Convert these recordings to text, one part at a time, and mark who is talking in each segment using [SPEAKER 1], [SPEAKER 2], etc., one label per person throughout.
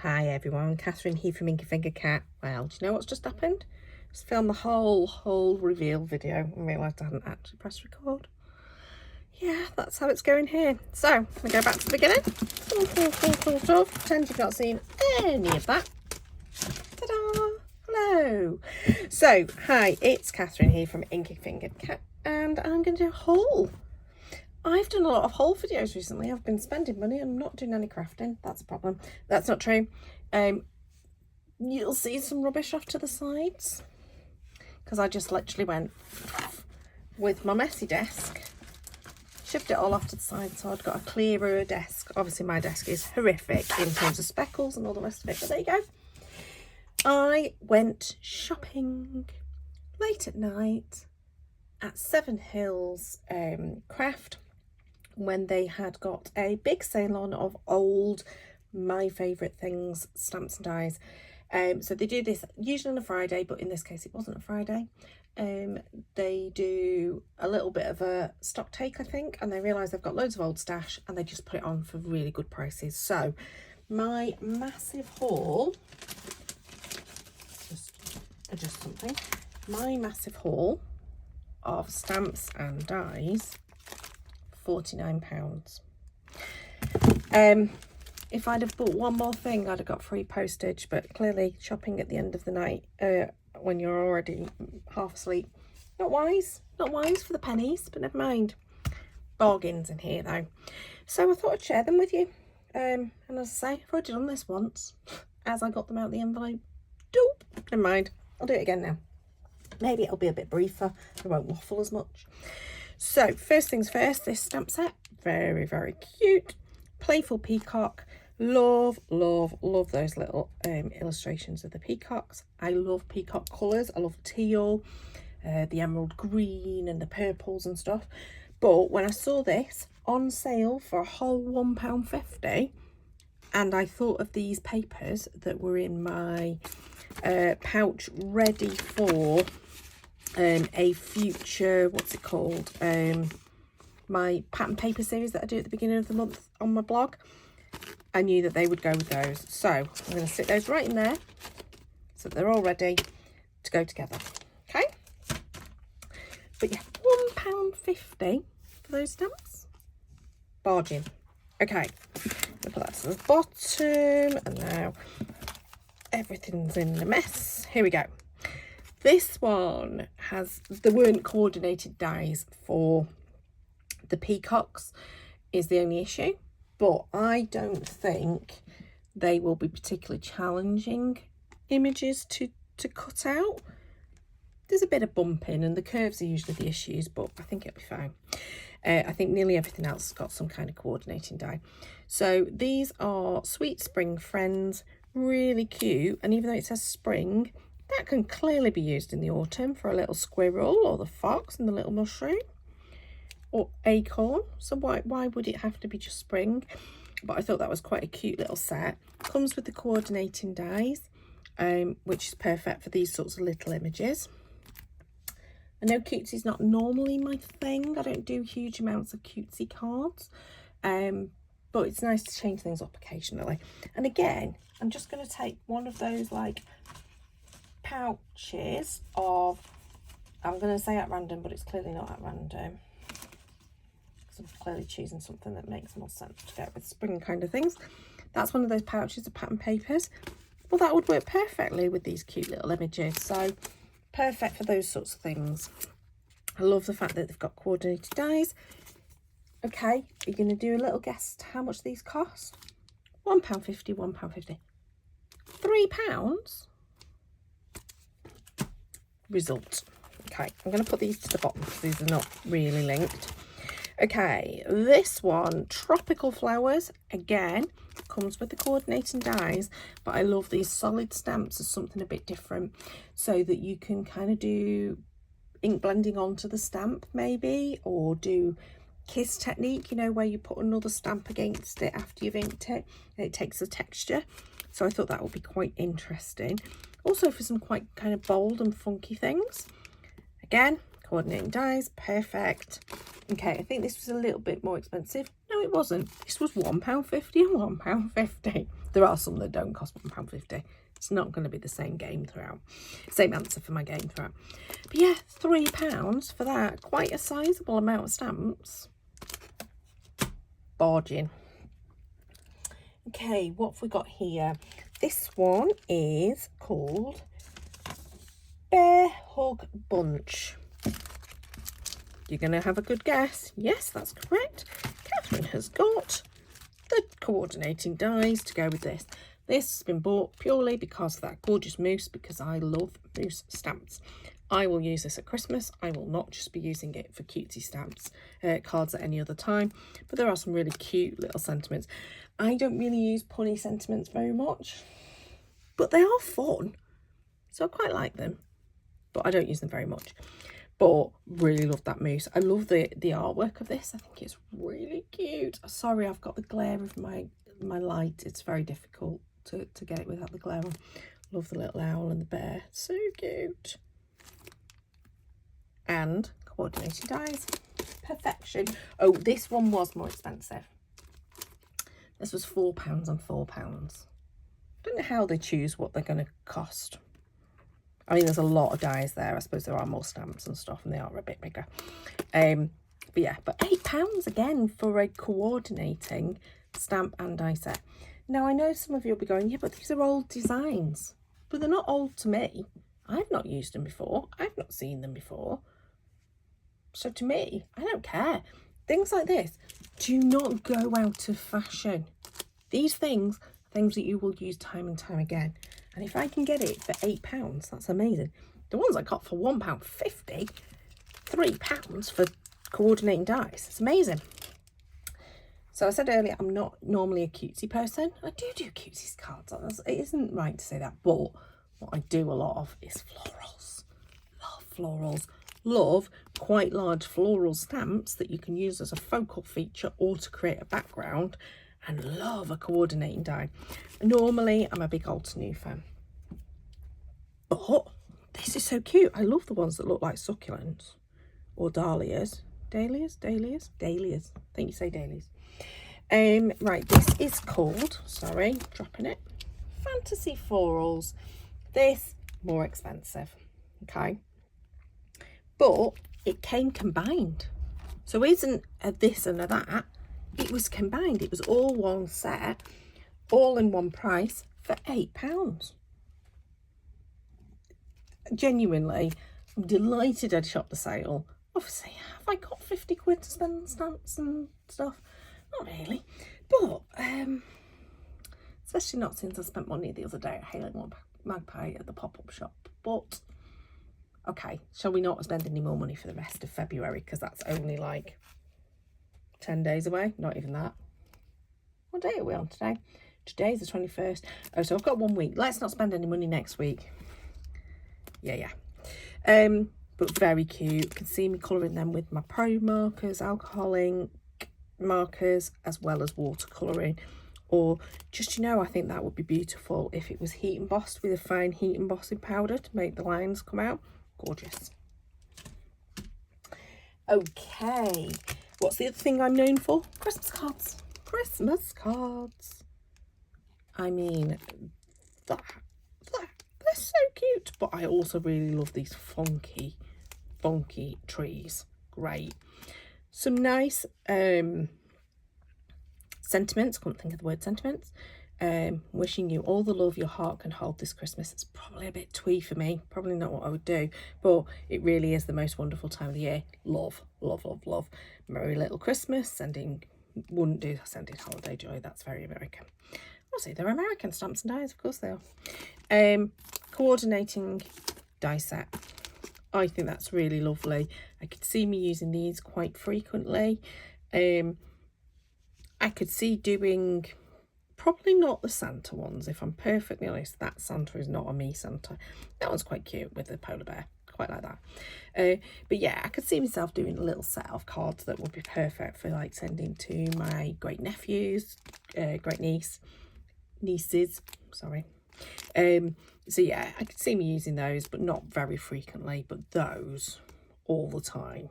[SPEAKER 1] Hi everyone, Catherine here from Inky Finger Cat. Well, do you know what's just happened? Just filmed the whole reveal video and realised I hadn't actually pressed record. Yeah, that's how it's going here. So, we go back to the beginning. Pretend you've not seen any of that. Ta-da! Hello! So, hi, it's Catherine here from Inky Finger Cat and I'm going to do a haul. I've done a lot of haul videos recently. I've been spending money and I'm not doing any crafting. That's a problem. That's not true. You'll see some rubbish off to the sides because I just literally went with my messy desk, shoved it all off to the side so I'd got a clearer desk. Obviously my desk is horrific in terms of speckles and all the rest of it, but there you go. I went shopping late at night at Seven Hills Craft when they had got a big sale on of old my favourite things stamps and dies. So they do this usually on a Friday, but in this case it wasn't a Friday. They do a little bit of a stock take, I think, and they realise they've got loads of old stash and they just put it on for really good prices. So my massive haul, just adjust something, my massive haul of stamps and dies, £49. If I'd have bought one more thing I'd have got free postage, but clearly shopping at the end of the night when you're already half asleep, not wise for the pennies, but never mind. Bargains in here though, so I thought I'd share them with you. And as I say, I've already done this once as I got them out of the envelope. Dope, never mind, I'll do it again now. Maybe it'll be a bit briefer, I won't waffle as much. So first things first, this stamp set, very cute. Playful peacock. Love those little illustrations of the peacocks. I love peacock colours. I love teal, the emerald green and the purples and stuff. But when I saw this on sale for a whole £1.50, and I thought of these papers that were in my pouch ready for a future, what's it called, my pattern paper series that I do at the beginning of the month on my blog, I knew that they would go with those. So I'm going to stick those right in there so that they're all ready to go together. Okay, but yeah, £1.50 for those stamps, bargain. Okay, I'll put that to the bottom, and now everything's in a mess. Here we go. This one there weren't coordinated dies for the peacocks is the only issue, but I don't think they will be particularly challenging images to cut out. There's a bit of bumping and the curves are usually the issues, but I think it'll be fine. I think nearly everything else has got some kind of coordinating die. So these are Sweet Spring Friends, really cute, and even though it says spring, that can clearly be used in the autumn for a little squirrel or the fox and the little mushroom or acorn. So why would it have to be just spring? But I thought that was quite a cute little set. Comes with the coordinating dies, which is perfect for these sorts of little images. I know cutesy is not normally my thing. I don't do huge amounts of cutesy cards, but it's nice to change things up occasionally. And again, I'm just going to take one of those like pouches of, I'm going to say at random, but it's clearly not at random. So I'm clearly choosing something that makes more sense to go with spring kind of things. That's one of those pouches of pattern papers. Well, that would work perfectly with these cute little images. So perfect for those sorts of things. I love the fact that they've got coordinated dies. Okay, you're going to do a little guess to how much these cost. £1.50, £1.50. £3? Result. Okay, I'm going to put these to the bottom because these are not really linked. Okay, this one, Tropical Flowers, again, comes with the coordinating dies, but I love these solid stamps as something a bit different so that you can kind of do ink blending onto the stamp maybe, or do kiss technique, you know, where you put another stamp against it after you've inked it and it takes the texture. So I thought that would be quite interesting. Also for some quite kind of bold and funky things. Again, coordinating dies, perfect. Okay, I think this was a little bit more expensive. No, it wasn't. This was £1.50 and £1.50. There are some that don't cost £1.50. It's not going to be the same game throughout. Same answer for my game throughout. But yeah, £3 for that. Quite a sizable amount of stamps. Bargain. Okay, what have we got here? This one is called Bear Hug Bunch. You're going to have a good guess. Yes, that's correct. Catherine has got the coordinating dies to go with this. This has been bought purely because of that gorgeous moose, because I love moose stamps. I will use this at Christmas. I will not just be using it for cutesy stamps, cards at any other time. But there are some really cute little sentiments. I don't really use punny sentiments very much, but they are fun. So I quite like them, but I don't use them very much. But really love that moose. I love the artwork of this. I think it's really cute. Sorry, I've got the glare of my light. It's very difficult to get it without the glare on. Love the little owl and the bear. So cute. And coordinating dies. Perfection. Oh, this one was more expensive. This was £4 and £4. Don't know how they choose what they're going to cost. I mean, there's a lot of dies there. I suppose there are more stamps and stuff, and they are a bit bigger. But yeah, but £8 again for a coordinating stamp and die set. Now, I know some of you will be going, yeah, but these are old designs. But they're not old to me. I've not used them before. I've not seen them before. So to me, I don't care. Things like this do not go out of fashion. These things that you will use time and time again. And if I can get it for £8, that's amazing. The ones I got for £1.50, £3 for coordinating dies. It's amazing. So I said earlier, I'm not normally a cutesy person. I do cutesy cards. It isn't right to say that, but what I do a lot of is florals. Love florals. Love quite large floral stamps that you can use as a focal feature or to create a background, and love a coordinating die. Normally, I'm a big Altenew fan. But this is so cute. I love the ones that look like succulents or dahlias. Dahlias? I think you say dahlias. Right, this is called, sorry, dropping it, Fantasy Florals. This, more expensive, okay? But it came combined. So it isn't a this and a that. It was combined. It was all one set, all in one price for £8. Genuinely, I'm delighted I'd shop the sale. Obviously, have I got 50 quid to spend on stamps and stuff? Not really. But, especially not since I spent money the other day at Hailing Magpie at the pop-up shop. But, okay, shall we not spend any more money for the rest of February? Because that's only like 10 days away. Not even that. What day are we on today? Today's the 21st. Oh, so I've got 1 week. Let's not spend any money next week. Yeah. But very cute. You can see me colouring them with my pro markers, alcohol ink markers, as well as watercolouring. Or just, you know, I think that would be beautiful if it was heat embossed with a fine heat embossing powder to make the lines come out. Gorgeous. Okay, what's the other thing I'm known for? Christmas cards. Christmas cards. I mean, they're so cute. But I also really love these funky trees. Great. Some nice sentiments. Couldn't think of the word sentiments. Wishing you all the love your heart can hold this Christmas. It's probably a bit twee for me, probably not what I would do, but it really is the most wonderful time of the year. Love. Merry Little Christmas. Wouldn't do sending holiday joy, that's very American. Obviously they're American stamps and dies, of course they are. Coordinating die set. I think that's really lovely. I could see me using these quite frequently. I could see doing probably not the Santa ones, if I'm perfectly honest. That Santa is not a me Santa. That one's quite cute with the polar bear. Quite like that. But yeah, I could see myself doing a little set of cards that would be perfect for like sending to my great nephews, great nieces, sorry. So yeah, I could see me using those, but not very frequently, but those all the time.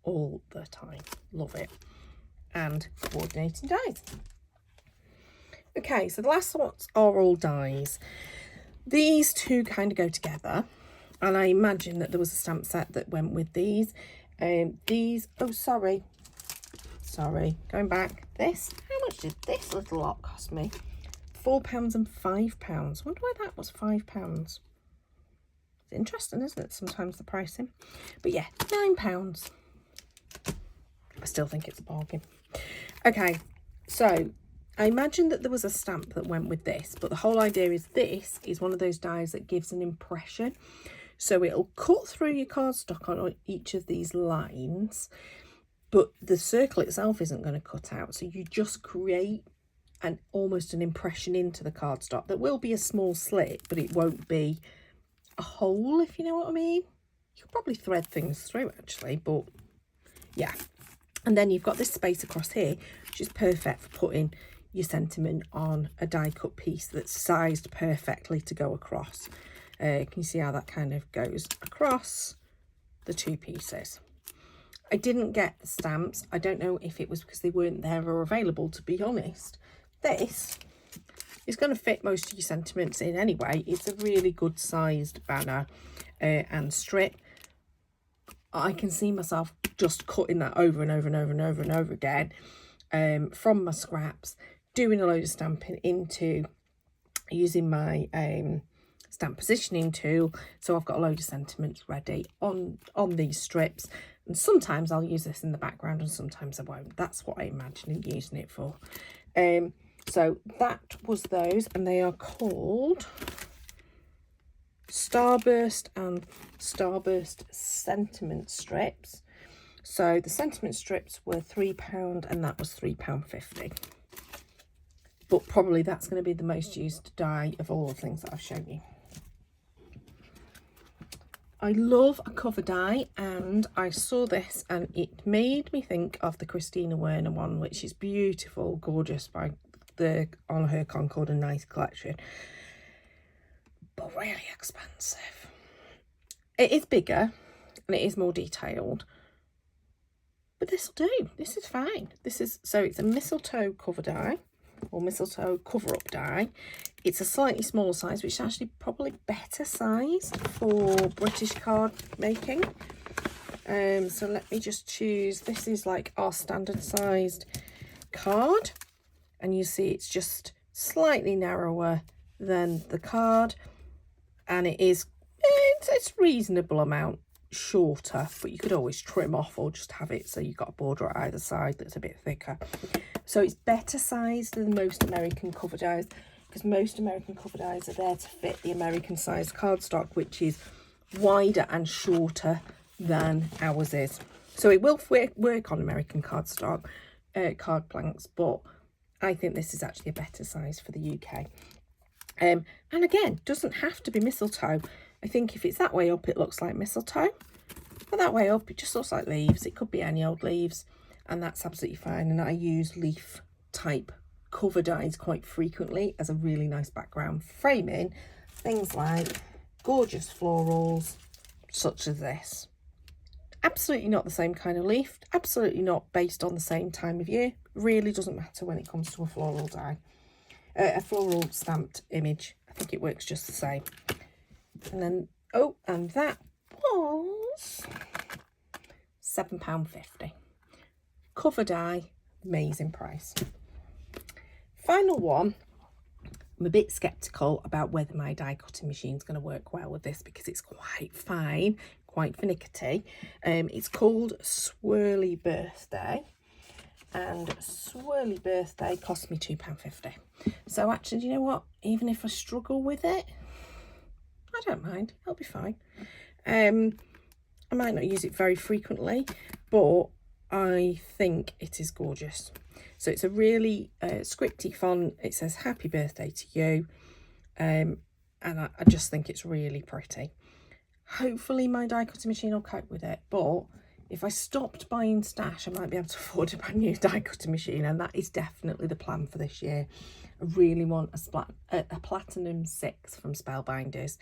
[SPEAKER 1] Love it. And coordinating dies. Okay, so the last ones are all dies. These two kind of go together, and I imagine that there was a stamp set that went with these. Oh, sorry, going back. This, how much did this little lot cost me? £4 and £5. Wonder why that was £5. It's interesting, isn't it? Sometimes the pricing, but yeah, £9. I still think it's a bargain. Okay, so I imagine that there was a stamp that went with this, but the whole idea is this is one of those dies that gives an impression. So it'll cut through your cardstock on each of these lines, but the circle itself isn't going to cut out. So you just create almost an impression into the cardstock that will be a small slit, but it won't be a hole, if you know what I mean. You could probably thread things through actually, but yeah. And then you've got this space across here, which is perfect for putting your sentiment on a die cut piece that's sized perfectly to go across. Can you see how that kind of goes across the two pieces? I didn't get the stamps. I don't know if it was because they weren't there or available, to be honest. This is going to fit most of your sentiments in anyway. It's a really good sized banner and strip. I can see myself just cutting that over and over and over and over and over again from my scraps, doing a load of stamping into using my stamp positioning tool. So I've got a load of sentiments ready on these strips, and sometimes I'll use this in the background and sometimes I won't. That's what I imagine using it for. So that was those, and they are called Starburst and Starburst sentiment strips. So the sentiment strips were £3 and that was £3.50. But probably that's going to be the most used die of all the things that I've shown you. I love a cover die, and I saw this and it made me think of the Christina Werner one, which is beautiful, gorgeous, by the On Her Concord and Nice collection, but really expensive. It is bigger and it is more detailed, but this will do. This is fine. So it's a mistletoe cover die, or mistletoe cover-up die. It's a slightly smaller size, which is actually probably better size for British card making. So let me just choose. This is like our standard sized card, and you see it's just slightly narrower than the card, and it's reasonable amount shorter, but you could always trim off or just have it so you've got a border at either side that's a bit thicker. So it's better sized than most American cover dies, because most American cover dies are there to fit the American sized cardstock, which is wider and shorter than ours is. So it will work on American cardstock, card blanks, but I think this is actually a better size for the UK. And again, doesn't have to be mistletoe. I think if it's that way up, it looks like mistletoe, but that way up, it just looks like leaves. It could be any old leaves, and that's absolutely fine. And I use leaf type cover dies quite frequently as a really nice background for framing things like gorgeous florals such as this. Absolutely not the same kind of leaf, absolutely not based on the same time of year. Really doesn't matter when it comes to a floral die, a floral stamped image. I think it works just the same. And then, oh, and that was £7.50. Cover die, amazing price. Final one, I'm a bit sceptical about whether my die cutting machine is going to work well with this, because it's quite fine, quite finicky. It's called Swirly Birthday, and Swirly Birthday cost me £2.50. So actually, do you know what? Even if I struggle with it, I don't mind. I'll be fine. I might not use it very frequently, but I think it is gorgeous. So it's a really scripty font. It says happy birthday to you, and I just think it's really pretty. Hopefully my die cutting machine will cope with it, but if I stopped buying stash, I might be able to afford a brand new die cutting machine, and that is definitely the plan for this year. I really want a Platinum 6 from Spellbinders.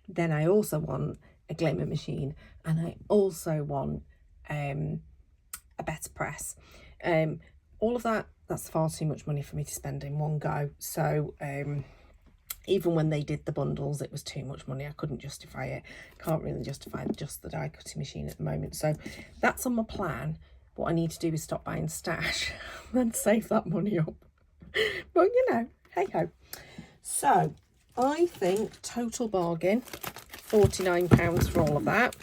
[SPEAKER 1] Then I also want a glimmer machine, and I also want a better press. all of that, that's far too much money for me to spend in one go. So even when they did the bundles, it was too much money. I couldn't justify it. Can't really justify just the die cutting machine at the moment. So that's on my plan. What I need to do is stop buying stash and save that money up. But you know, hey ho. So I think total bargain, £49 for all of that.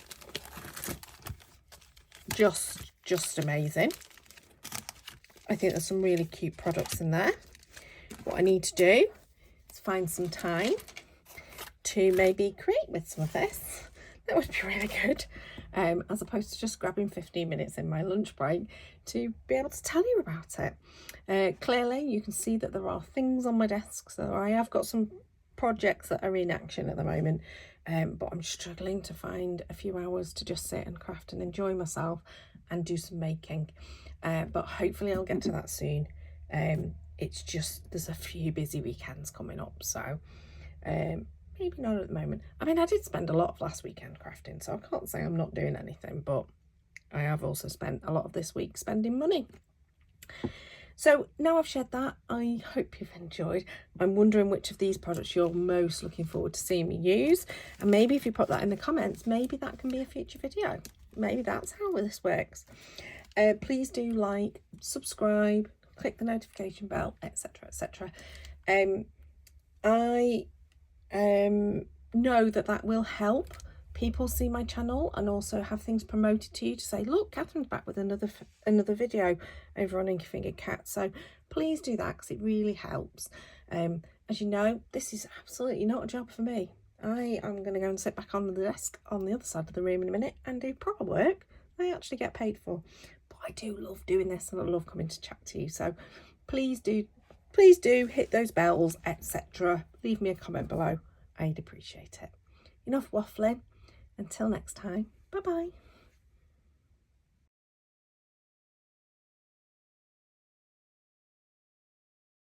[SPEAKER 1] Just amazing. I think there's some really cute products in there. What I need to do is find some time to maybe create with some of this. That would be really good, as opposed to just grabbing 15 minutes in my lunch break to be able to tell you about it. Clearly you can see that there are things on my desk, so I have got some projects that are in action at the moment, but I'm struggling to find a few hours to just sit and craft and enjoy myself and do some making, but hopefully I'll get to that soon. It's just there's a few busy weekends coming up, so maybe not at the moment. I mean, I did spend a lot of last weekend crafting, so I can't say I'm not doing anything, but I have also spent a lot of this week spending money. So now I've shared that, I hope you've enjoyed. I'm wondering which of these products you're most looking forward to seeing me use. And maybe if you put that in the comments, maybe that can be a future video. Maybe that's how this works. Please do like, subscribe, click the notification bell, etc, etc. I know that will help people see my channel and also have things promoted to you to say, look, Catherine's back with another video over on Inky Fingered Cat. So please do that, because it really helps. As you know, this is absolutely not a job for me. I am going to go and sit back on the desk on the other side of the room in a minute and do proper work I actually get paid for. But I do love doing this, and I love coming to chat to you. So please do hit those bells, etc. Leave me a comment below. I'd appreciate it. Enough waffling. Until next time, bye bye.